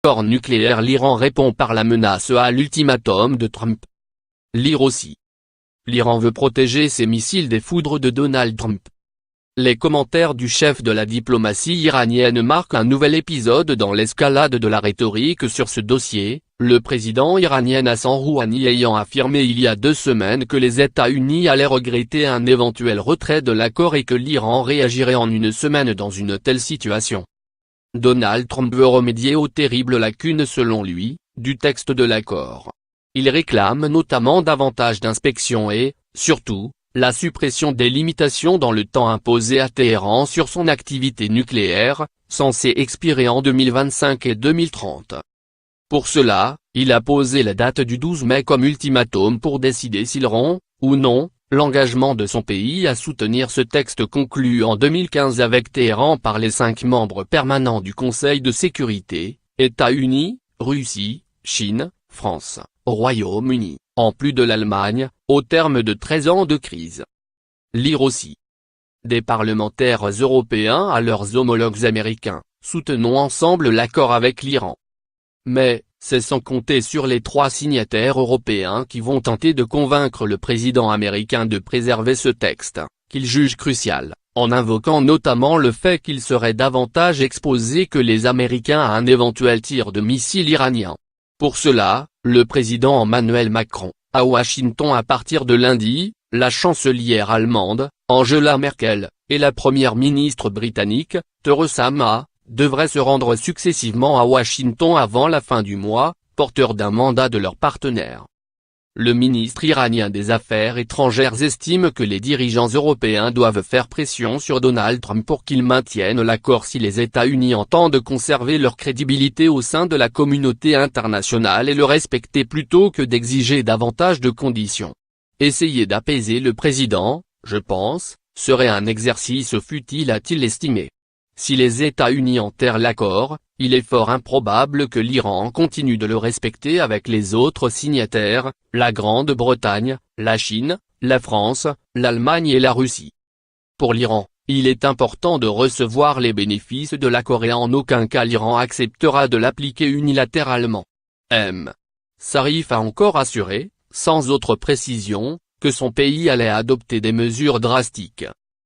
l'accord nucléaire. L'Iran répond par la menace à l'ultimatum de Trump. Lire aussi. L'Iran veut protéger ses missiles des foudres de Donald Trump. Les commentaires du chef de la diplomatie iranienne marquent un nouvel épisode dans l'escalade de la rhétorique sur ce dossier, le président iranien Hassan Rouhani ayant affirmé il y a 2 semaines que les États-Unis allaient regretter un éventuel retrait de l'accord et que l'Iran réagirait en 1 semaine dans une telle situation. Donald Trump veut remédier aux terribles lacunes selon lui, du texte de l'accord. Il réclame notamment davantage d'inspections et, surtout, la suppression des limitations dans le temps imposées à Téhéran sur son activité nucléaire, censée expirer en 2025 et 2030. Pour cela, il a posé la date du 12 mai comme ultimatum pour décider s'il rompt, ou non, l'engagement de son pays à soutenir ce texte conclu en 2015 avec Téhéran par les 5 membres permanents du Conseil de sécurité, États-Unis, Russie, Chine, France, Royaume-Uni, en plus de l'Allemagne, au terme de 13 ans de crise. Lire aussi. Des parlementaires européens à leurs homologues américains, soutenons ensemble l'accord avec l'Iran. Mais, c'est sans compter sur les 3 signataires européens qui vont tenter de convaincre le président américain de préserver ce texte, qu'il juge crucial, en invoquant notamment le fait qu'il serait davantage exposé que les Américains à un éventuel tir de missile iranien. Pour cela, le président Emmanuel Macron, à Washington à partir de lundi, la chancelière allemande, Angela Merkel, et la première ministre britannique, Theresa May, devraient se rendre successivement à Washington avant la fin du mois, porteurs d'un mandat de leurs partenaires. Le ministre iranien des Affaires étrangères estime que les dirigeants européens doivent faire pression sur Donald Trump pour qu'il maintienne l'accord si les États-Unis entendent conserver leur crédibilité au sein de la communauté internationale et le respecter plutôt que d'exiger davantage de conditions. Essayer d'apaiser le président, je pense, serait un exercice futile, a-t-il estimé. Si les États-Unis enterrent l'accord, il est fort improbable que l'Iran continue de le respecter avec les autres signataires, la Grande-Bretagne, la Chine, la France, l'Allemagne et la Russie. Pour l'Iran, il est important de recevoir les bénéfices de l'accord et en aucun cas l'Iran acceptera de l'appliquer unilatéralement. M. Zarif a encore assuré, sans autre précision, que son pays allait adopter des mesures drastiques.